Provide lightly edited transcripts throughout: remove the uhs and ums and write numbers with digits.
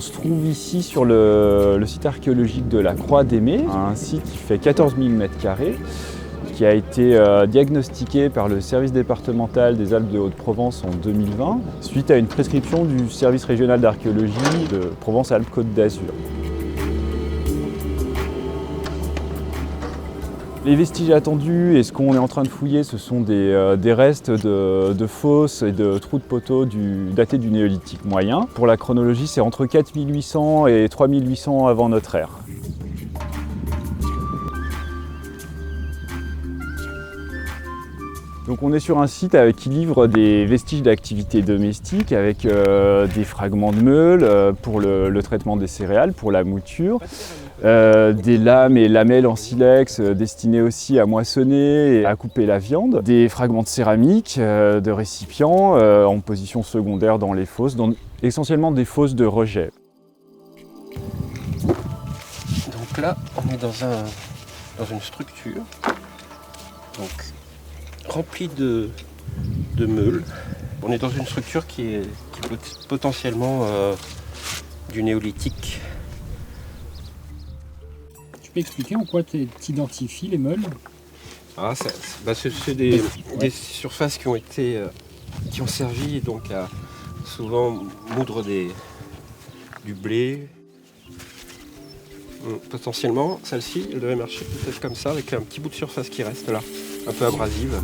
se trouve ici sur le site archéologique de la Croix d'Aimé, un site qui fait 14 000 m², qui a été diagnostiqué par le service départemental des Alpes de Haute-Provence en 2020, suite à une prescription du service régional d'archéologie de Provence-Alpes-Côte d'Azur. Les vestiges attendus et ce qu'on est en train de fouiller, ce sont des restes de fosses et de trous de poteaux datés du néolithique moyen. Pour la chronologie, c'est entre 4800 et 3800 avant notre ère. Donc on est sur un site qui livre des vestiges d'activités domestiques avec des fragments de meules pour le traitement des céréales, pour la mouture, des lames et lamelles en silex destinées aussi à moissonner et à couper la viande, des fragments de céramique, de récipients en position secondaire dans les fosses, essentiellement des fosses de rejet. Donc là, on est dans une structure remplie de meules. On est dans une structure qui est potentiellement du néolithique. Tu peux expliquer en quoi tu identifies les meules? C'est des surfaces qui ont servi donc à souvent moudre du blé. Potentiellement, celle-ci, elle devrait marcher peut-être comme ça, avec un petit bout de surface qui reste là, un peu abrasive.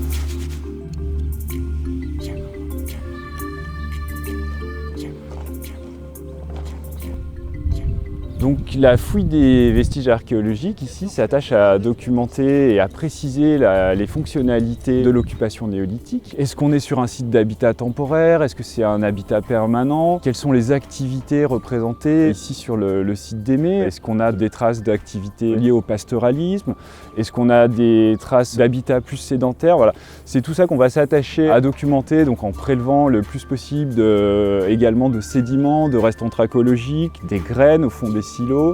Donc la fouille des vestiges archéologiques ici s'attache à documenter et à préciser les fonctionnalités de l'occupation néolithique. Est-ce qu'on est sur un site d'habitat temporaire? Est-ce que c'est un habitat permanent? Quelles sont les activités représentées ici sur le site d'Aimé? Est-ce qu'on a des traces d'activités liées au pastoralisme? Est-ce qu'on a des traces d'habitat plus sédentaire? Voilà. C'est tout ça qu'on va s'attacher à documenter, donc en prélevant le plus possible également de sédiments, de restes anthracologiques, des graines au fond des silos.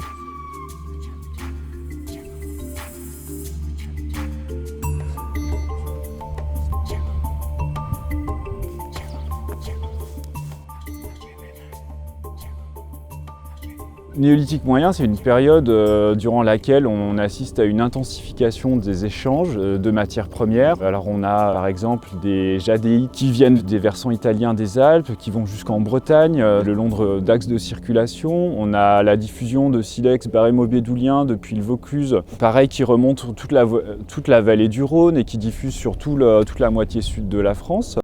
Néolithique moyen, c'est une période durant laquelle on assiste à une intensification des échanges de matières premières. Alors on a par exemple des jadéites qui viennent des versants italiens des Alpes, qui vont jusqu'en Bretagne, le long d'axes de circulation. On a la diffusion de silex barémo-bédoulien depuis le Vaucluse, pareil, qui remonte toute la vallée du Rhône et qui diffuse sur toute la moitié sud de la France.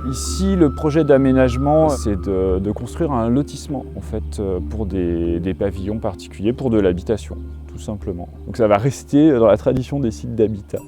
Ici, le projet d'aménagement, c'est de construire un lotissement en fait, pour des pavillons particuliers, pour de l'habitation, tout simplement. Donc ça va rester dans la tradition des sites d'habitat.